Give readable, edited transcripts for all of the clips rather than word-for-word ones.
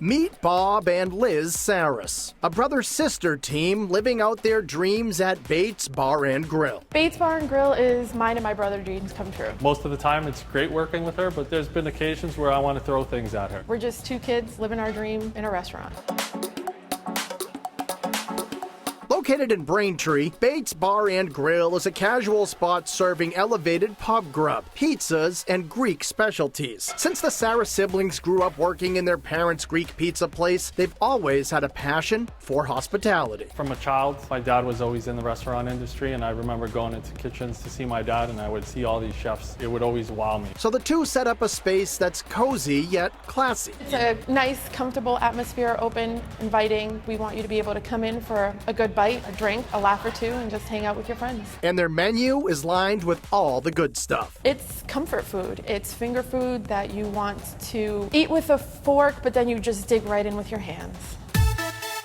Meet Bob and Liz Sarras, a brother-sister team living out their dreams at Bates Bar and Grille. Bates Bar and Grille is mine and my brother's dreams come true. Most of the time it's great working with her, but there's been occasions where I want to throw things at her. We're just two kids living our dream in a restaurant. Located in Braintree, Bates Bar and Grille is a casual spot serving elevated pub grub, pizzas, and Greek specialties. Since the Sarras siblings grew up working in their parents' Greek pizza place, they've always had a passion for hospitality. From a child, my dad was always in the restaurant industry, and I remember going into kitchens to see my dad, and I would see all these chefs. It would always wow me. So the two set up a space that's cozy yet classy. It's a nice, comfortable atmosphere, open, inviting. We want you to be able to come in for a good bite, a drink, a laugh or two, and just hang out with your friends. And their menu is lined with all the good stuff. It's comfort food. It's finger food that you want to eat with a fork, but then you just dig right in with your hands.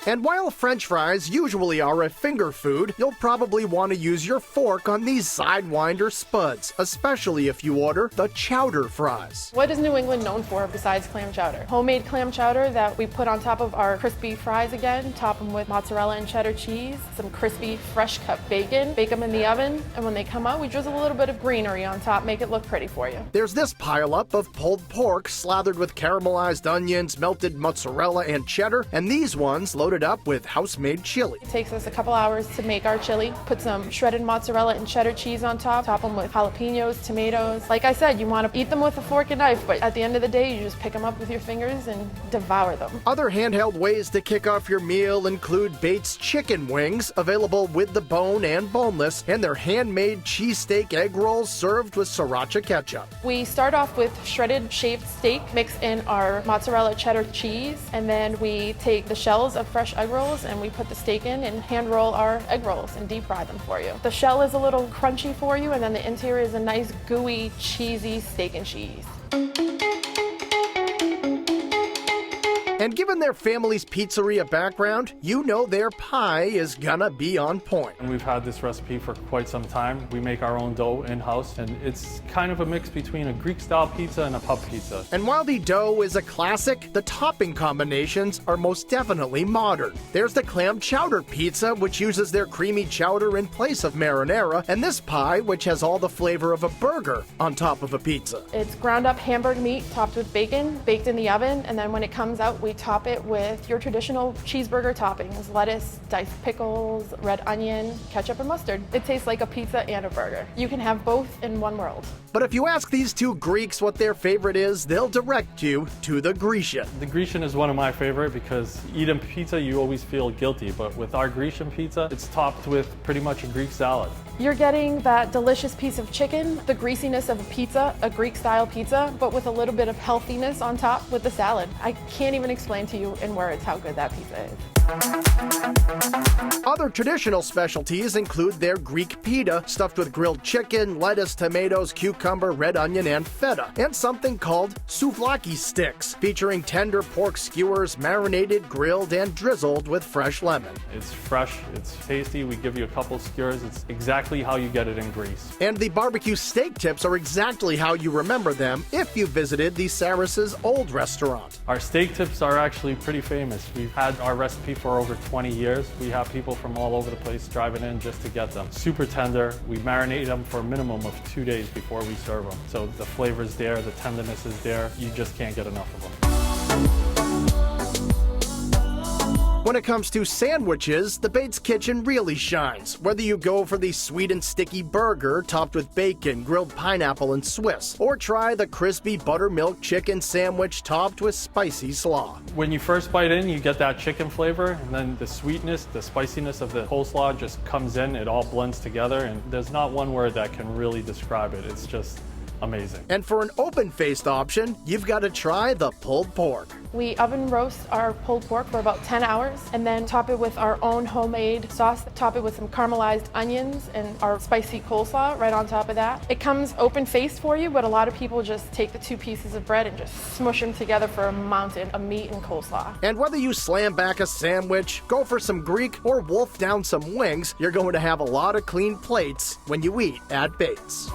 And while French fries usually are a finger food, you'll probably want to use your fork on these Sidewinder spuds, especially if you order the chowder fries. What is New England known for besides clam chowder? Homemade clam chowder that we put on top of our crispy fries again, top them with mozzarella and cheddar cheese, some crispy fresh cut bacon, bake them in the oven, and when they come out, we drizzle a little bit of greenery on top, make it look pretty for you. There's this pileup of pulled pork slathered with caramelized onions, melted mozzarella, and cheddar, and these ones loaded up with house-made chili. It takes us a couple hours to make our chili. Put some shredded mozzarella and cheddar cheese on top them with jalapenos, tomatoes. Like I said, you want to eat them with a fork and knife, but at the end of the day, you just pick them up with your fingers and devour them. Other handheld ways to kick off your meal include Bates chicken wings, available with the bone and boneless, and their handmade cheesesteak egg rolls served with sriracha ketchup. We start off with shredded shaved steak, mix in our mozzarella cheddar cheese, and then we take the shells of fresh egg rolls and we put the steak in and hand roll our egg rolls and deep fry them for you. The shell is a little crunchy for you, and then the interior is a nice gooey, cheesy steak and cheese. And given their family's pizzeria background, you know their pie is gonna be on point. And we've had this recipe for quite some time. We make our own dough in-house, and it's kind of a mix between a Greek-style pizza and a pub pizza. And while the dough is a classic, the topping combinations are most definitely modern. There's the clam chowder pizza, which uses their creamy chowder in place of marinara, and this pie, which has all the flavor of a burger on top of a pizza. It's ground up hamburger meat topped with bacon, baked in the oven, and then when it comes out, we top it with your traditional cheeseburger toppings: lettuce, diced pickles, red onion, ketchup, and mustard. It tastes like a pizza and a burger. You can have both in one world. But if you ask these two Greeks what their favorite is, they'll direct you to the Grecian. The Grecian is one of my favorite because eating pizza, you always feel guilty, but with our Grecian pizza, it's topped with pretty much a Greek salad. You're getting that delicious piece of chicken, the greasiness of a pizza, a Greek-style pizza, but with a little bit of healthiness on top with the salad. I can't even explain to you in words how good that pizza is. Other traditional specialties include their Greek pita, stuffed with grilled chicken, lettuce, tomatoes, cucumber, red onion, and feta, and something called souvlaki sticks, featuring tender pork skewers marinated, grilled, and drizzled with fresh lemon. It's fresh, it's tasty, we give you a couple skewers, it's exactly how you get it in Greece. And the barbecue steak tips are exactly how you remember them if you visited the Sarras' old restaurant. Our steak tips are actually pretty famous. We've had our recipe for over 20 years. We have people from all over the place driving in just to get them. Super tender. We marinate them for a minimum of 2 days before we serve them. So the flavor's there, the tenderness is there. You just can't get enough of them. When it comes to sandwiches, the Bates Kitchen really shines. Whether you go for the sweet and sticky burger topped with bacon, grilled pineapple, and Swiss, or try the crispy buttermilk chicken sandwich topped with spicy slaw. When you first bite in, you get that chicken flavor, and then the sweetness, the spiciness of the coleslaw just comes in. It all blends together, and there's not one word that can really describe it. It's just amazing. And for an open-faced option, you've got to try the pulled pork. We oven roast our pulled pork for about 10 hours and then top it with our own homemade sauce, top it with some caramelized onions and our spicy coleslaw right on top of that. It comes open-faced for you, but a lot of people just take the two pieces of bread and just smush them together for a mountain of meat and coleslaw. And whether you slam back a sandwich, go for some Greek, or wolf down some wings, you're going to have a lot of clean plates when you eat at Bates.